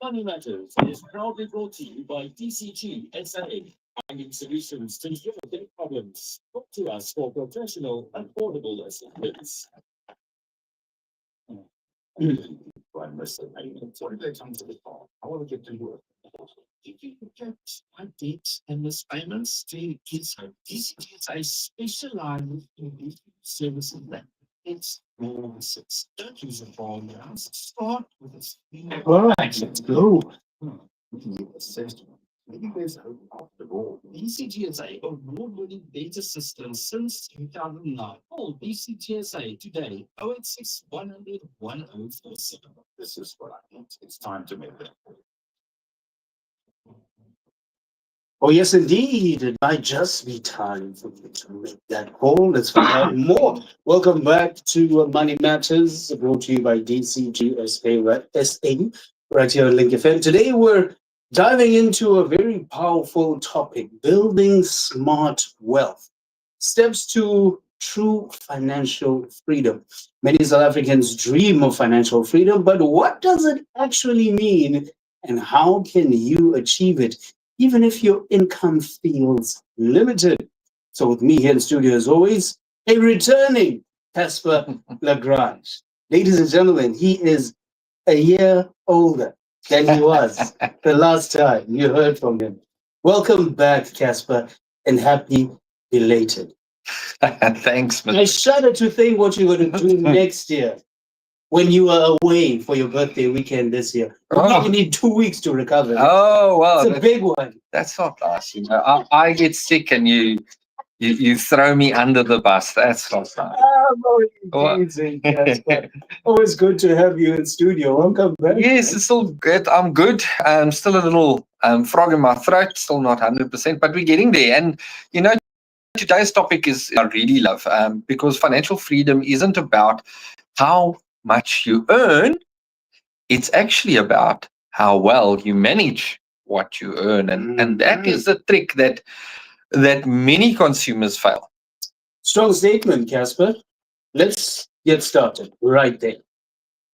Money Matters is proudly brought to you by DCGsa, finding solutions to your big problems. Talk to us for professional, affordable assistance. Right, listen, what did they come to the call? I want to get to work. Did you get my dates and Miss Payments? DCGsa specializes in these services that it's services. Don't use a ball now. Start with a all right, let's go. Maybe there's hope after all. DCGsa award-winning data system since 2009. Call DCGsa today. 086 100 1047. This is what I need. It's time to make that. Oh, yes, indeed. It might just be time for you to make that call. Let's find out more. Welcome back to Money Matters, brought to you by DCGsa right here on Link FM. Today, we're diving into a very powerful topic, building smart wealth. Steps to true financial freedom. Many South Africans dream of financial freedom, but what does it actually mean and how can you achieve it, even if your income feels limited? So with me here in the studio, as always, a returning Casper Lagrange. Ladies and gentlemen, he is a year older than he was the last time you heard from him. Welcome back, Casper, and happy belated. Thanks, I shudder to think what you're going to do next year when you are away for your birthday weekend this year. You need 2 weeks to recover. Oh, well. It's a big one. That's not nice. You know, I get sick and you throw me under the bus. That's not nice. Always good to have you in studio. Welcome back. Yes, it's still good. I'm good. I'm still a little frog in my throat, still not 100%, but we're getting there. And, you know, today's topic is I really love because financial freedom isn't about how much you earn. It's actually about how well you manage what you earn. And that is the trick that many consumers fail. Strong statement, Casper. Let's get started right there.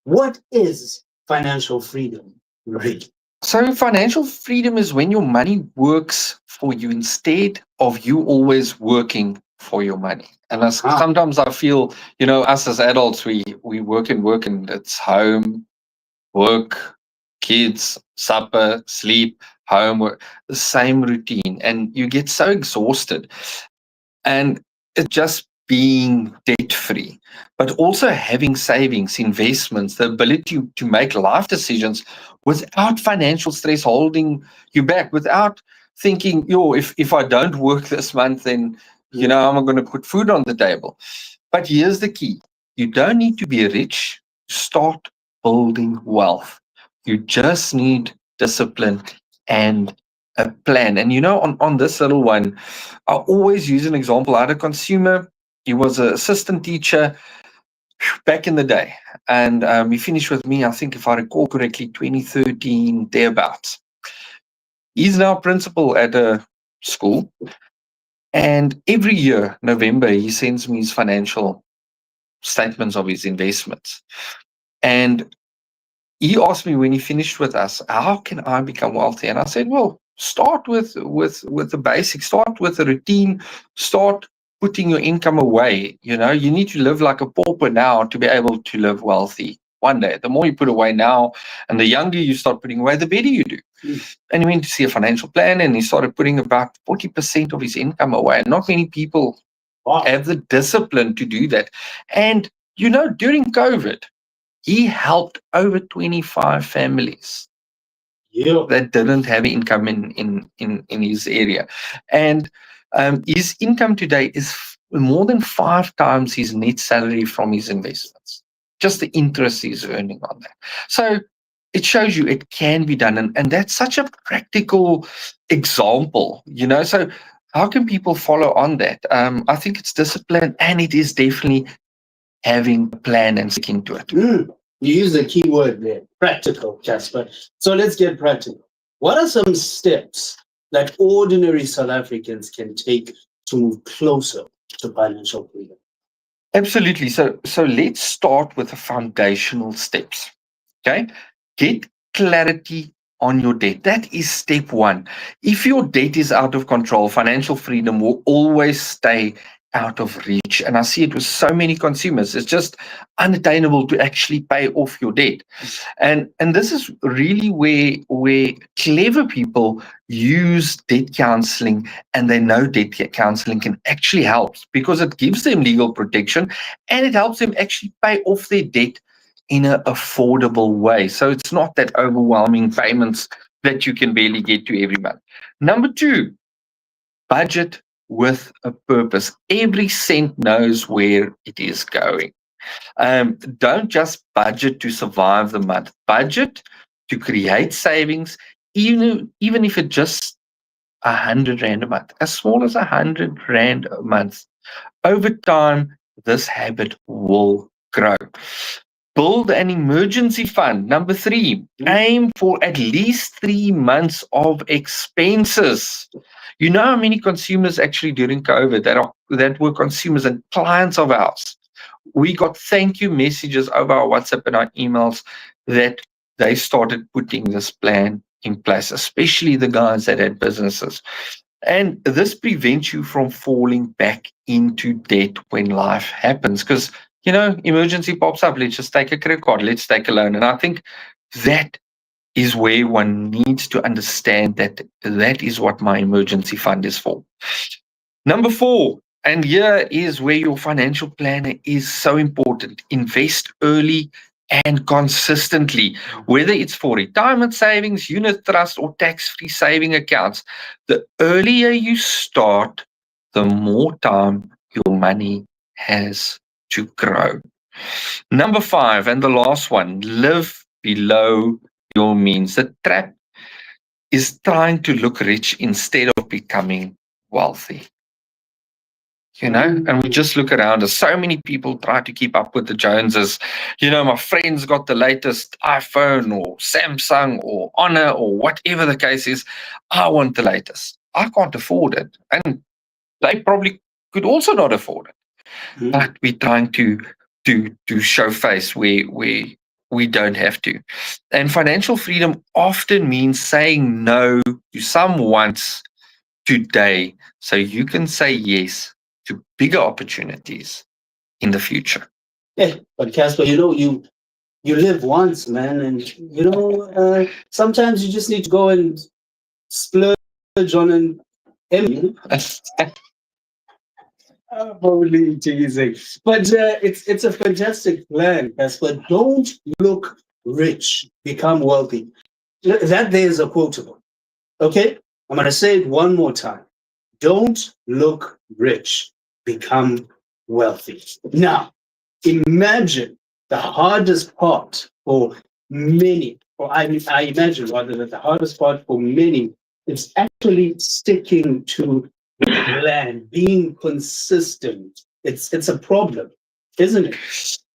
What is financial freedom, really? So financial freedom is when your money works for you instead of you always working for your money. And sometimes I feel, you know, us as adults, we work and it's home, work, kids, supper, sleep, homework, the same routine. And you get so exhausted. And it's just being debt-free, but also having savings, investments, the ability to make life decisions without financial stress holding you back, without thinking, if I don't work this month, then, you know, I'm going to put food on the table. But here's the key. You don't need to be rich to start building wealth. You just need discipline and a plan. And, you know, on this little one, I always use an example. I had a consumer. He was an assistant teacher back in the day. And he finished with me, I think, if I recall correctly, 2013, thereabouts. He's now principal at a school. And every year, November, he sends me his financial statements of his investments. And he asked me when he finished with us, how can I become wealthy? And I said, well, start with the basics, start with a routine, start putting your income away. You know, you need to live like a pauper now to be able to live wealthy one day. The more you put away now and the younger you start putting away, the better you do. And he went to see a financial plan and he started putting about 40% of his income away. And not many people have the discipline to do that. And, you know, during COVID, he helped over 25 families that didn't have income in his area. And his income today is more than 5 times his net salary from his investments. Just the interest he's earning on that. So it shows you it can be done. And that's such a practical example, you know. So how can people follow on that? I think it's discipline, and it is definitely having a plan and sticking to it. You use the key word there, practical, Casper. So let's get practical. What are some steps that ordinary South Africans can take to move closer to financial freedom? Absolutely. So let's start with the foundational steps. Okay. Get clarity on your debt. That is step one. If your debt is out of control, financial freedom will always stay out of reach. And I see it with so many consumers. It's just unattainable to actually pay off your debt. And this is really where clever people use debt counseling, and they know debt counseling can actually help because it gives them legal protection and it helps them actually pay off their debt in an affordable way. So it's not that overwhelming payments that you can barely get to every month. Number two, budget with a purpose. Every cent knows where it is going. Don't just budget to survive the month. Budget to create savings, even if it's just 100 Rand a month, as small as 100 Rand a month. Over time, this habit will grow. Build an emergency fund. Number three, aim for at least 3 months of expenses. You know how many consumers actually during COVID that were consumers and clients of ours. We got thank you messages over our WhatsApp and our emails that they started putting this plan in place, especially the guys that had businesses. And this prevents you from falling back into debt when life happens. Because, emergency pops up. Let's just take a credit card. Let's take a loan. And I think that is where one needs to understand that that is what my emergency fund is for. Number four, and here is where your financial planner is so important. Invest early and consistently, whether it's for retirement savings, unit trust, or tax-free saving accounts. The earlier you start, the more time your money has to grow. Number five, and the last one, live below your means. The trap is trying to look rich instead of becoming wealthy. And we just look around us. So many people try to keep up with the Joneses. My friend's got the latest iPhone or Samsung or Honor or whatever the case is. I want the latest. I can't afford it. And they probably could also not afford it. But we're trying to show face where we don't have to. And financial freedom often means saying no to some wants today so you can say yes to bigger opportunities in the future. Yeah, but Casper, you live once, man, and sometimes you just need to go and splurge on an M. Probably teasing, but it's a fantastic plan, Casper. Don't look rich, become wealthy. That there is a quotable. Okay, I'm gonna say it one more time. Don't look rich, become wealthy. Now, imagine the hardest part for many, or I imagine rather that the hardest part for many is actually sticking to the plan, being consistent. It's a problem, isn't it?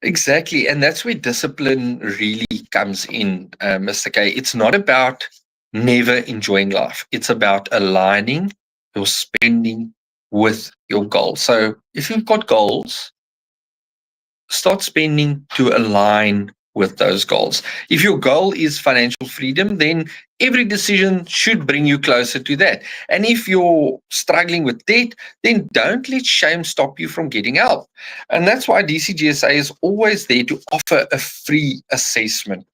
Exactly. And that's where discipline really comes in, Mr. K. It's not about never enjoying life. It's about aligning your spending with your goals. So if you've got goals, start spending to align with those goals. If your goal is financial freedom, then every decision should bring you closer to that. And if you're struggling with debt, then don't let shame stop you from getting help. And that's why DCGsa is always there to offer a free assessment.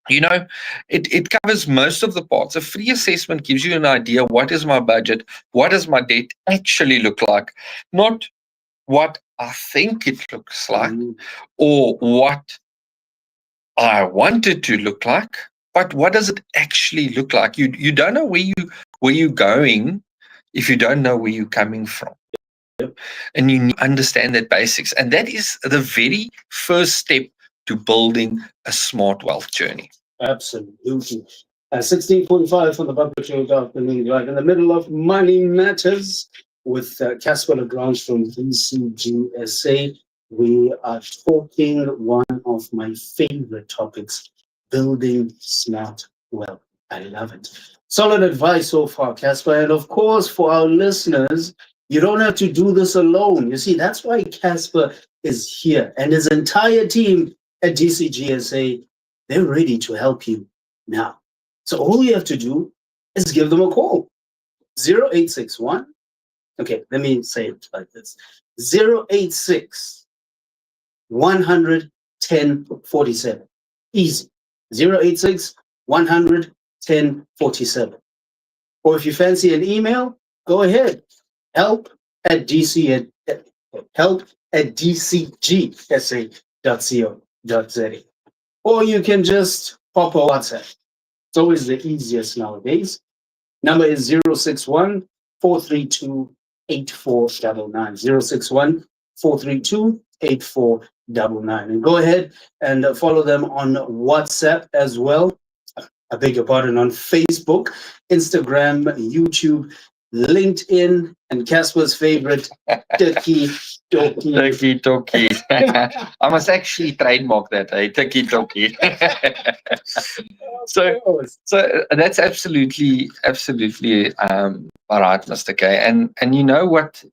It covers most of the parts. A free assessment gives you an idea, what is my budget? What does my debt actually look like? Not what I think it looks like or what I want it to look like, but what does it actually look like? You don't know where you're going if you don't know where you're coming from. And you need to understand that basics. And that is the very first step to building a smart wealth journey. Absolutely. 16:45 on the Bucket Show afternoon, right in the middle of Money Matters with Casper Lagrange from DCGsa. We are talking one of my favorite topics, building smart wealth. I love it. Solid advice so far, Casper. And of course, for our listeners, You don't have to do this alone. You see, that's why Casper is here and his entire team at DCGsa. They're ready to help you now. So all you have to do is give them a call. 0861. Okay, let me say it like this. 086 100 1047. Easy. 086 100 1047. Or if you fancy an email, go ahead. Help at dcgsa.co.za. Or you can just pop a WhatsApp. It's always the easiest nowadays. Number is 061 432 8499. 061 432 8499. And go ahead and follow them on WhatsApp as well. I beg your pardon, on Facebook, Instagram, YouTube, LinkedIn, and Casper's favorite, Tiki Toki. Tiki Toki. I must actually trademark that, Tiki Toki. So that's absolutely all right, Mr. K. And you know what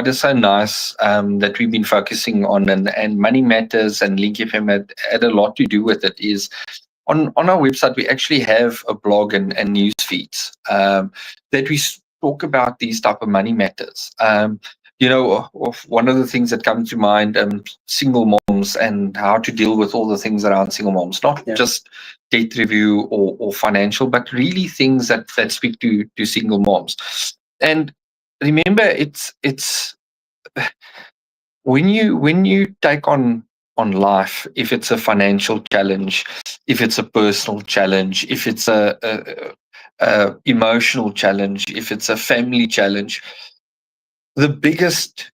is so nice that we've been focusing on, and Money Matters and Link FM had a lot to do with it, is on our website we actually have a blog and news feeds that we talk about these type of money matters. You know, one of the things that come to mind, single moms and how to deal with all the things around single moms, not just debt review or financial, but really things that speak to single moms. And remember, it's when you take on life, if it's a financial challenge, if it's a personal challenge, if it's a emotional challenge, if it's a family challenge, the biggest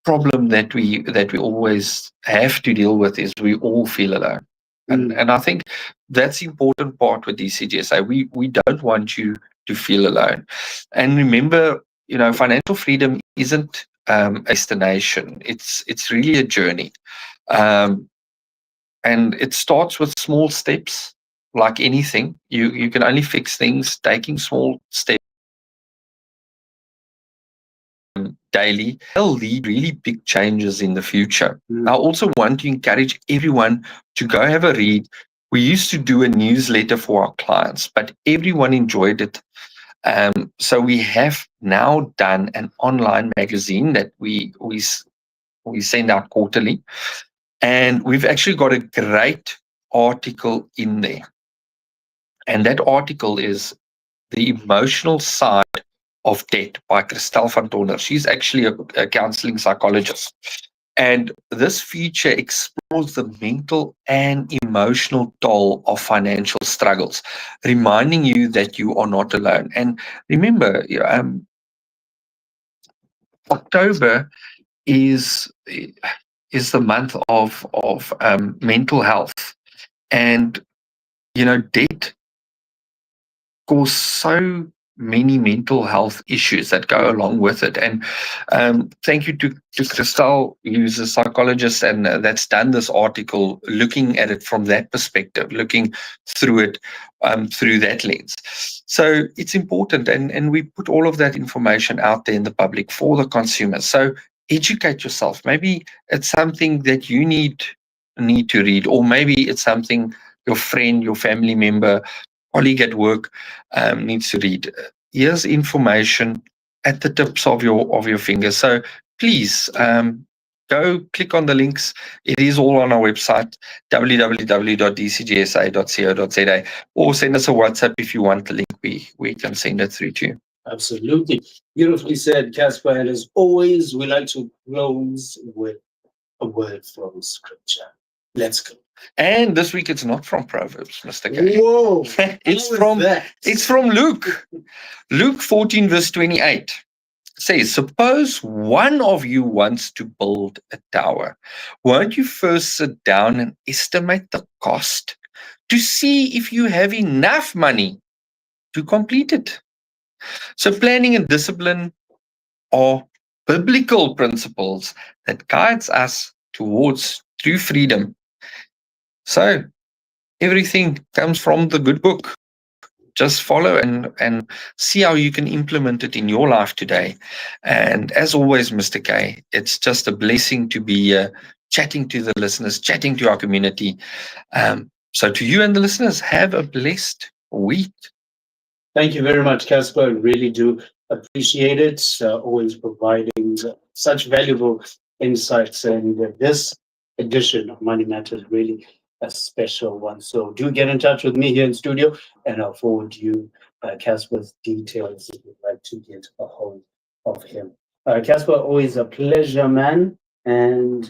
problem that we always have to deal with is we all feel alone. And I think that's the important part with DCGsa. We don't want you to feel alone. And remember, you know, financial freedom isn't a destination. It's really a journey. And it starts with small steps. Like anything, you can only fix things taking small steps daily. They'll lead really big changes in the future. I also want to encourage everyone to go have a read. We used to do a newsletter for our clients, but everyone enjoyed it. So we have now done an online magazine that we send out quarterly, and we've actually got a great article in there. And that article is The Emotional Side of Debt by Christelle van Donner. She's actually a counseling psychologist. And this feature explores the mental and emotional toll of financial struggles, reminding you that you are not alone. And remember, October is the month of mental health, and you know, debt cause so many mental health issues that go along with it. And thank you to Christelle, who's a psychologist and that's done this article looking at it from that perspective, looking through it through that lens. So it's important, and we put all of that information out there in the public for the consumers. So educate yourself. Maybe it's something that you need to read, or maybe it's something your friend, your family member, colleague at work needs to read. Here's information at the tips of your fingers. So please go click on the links. It is all on our website, www.dcgsa.co.za, or send us a WhatsApp if you want the link. We can send it through to you. Absolutely. Beautifully said, Casper. And as always, we like to close with a word from scripture. Let's go. And this week it's not from Proverbs, Mr. K. Whoa! It's from Luke. Luke 14 verse 28 says, suppose one of you wants to build a tower. Won't you first sit down and estimate the cost to see if you have enough money to complete it? So planning and discipline are biblical principles that guides us towards true freedom. So everything comes from the good book. just follow and see how you can implement it in your life today. And as always, Mr. K, it's just a blessing to be chatting to the listeners, chatting to our community. So to you and the listeners, have a blessed week. Thank you very much, Casper. I really do appreciate it. Always providing such valuable insights. And this edition of Money Matters really a special one. So do get in touch with me here in studio, and I'll forward you Casper's details if you'd like to get a hold of him. Casper, always a pleasure, man. And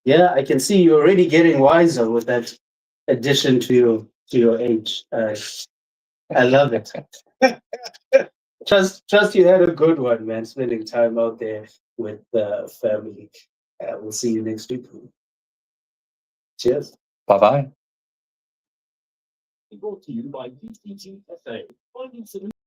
yeah, I can see you're already getting wiser with that addition to your age. I love it. Trust you had a good one, man. Spending time out there with the family. We'll see you next week. Cheers. Bye-bye. Brought to you by DCGsa. Finding solutions.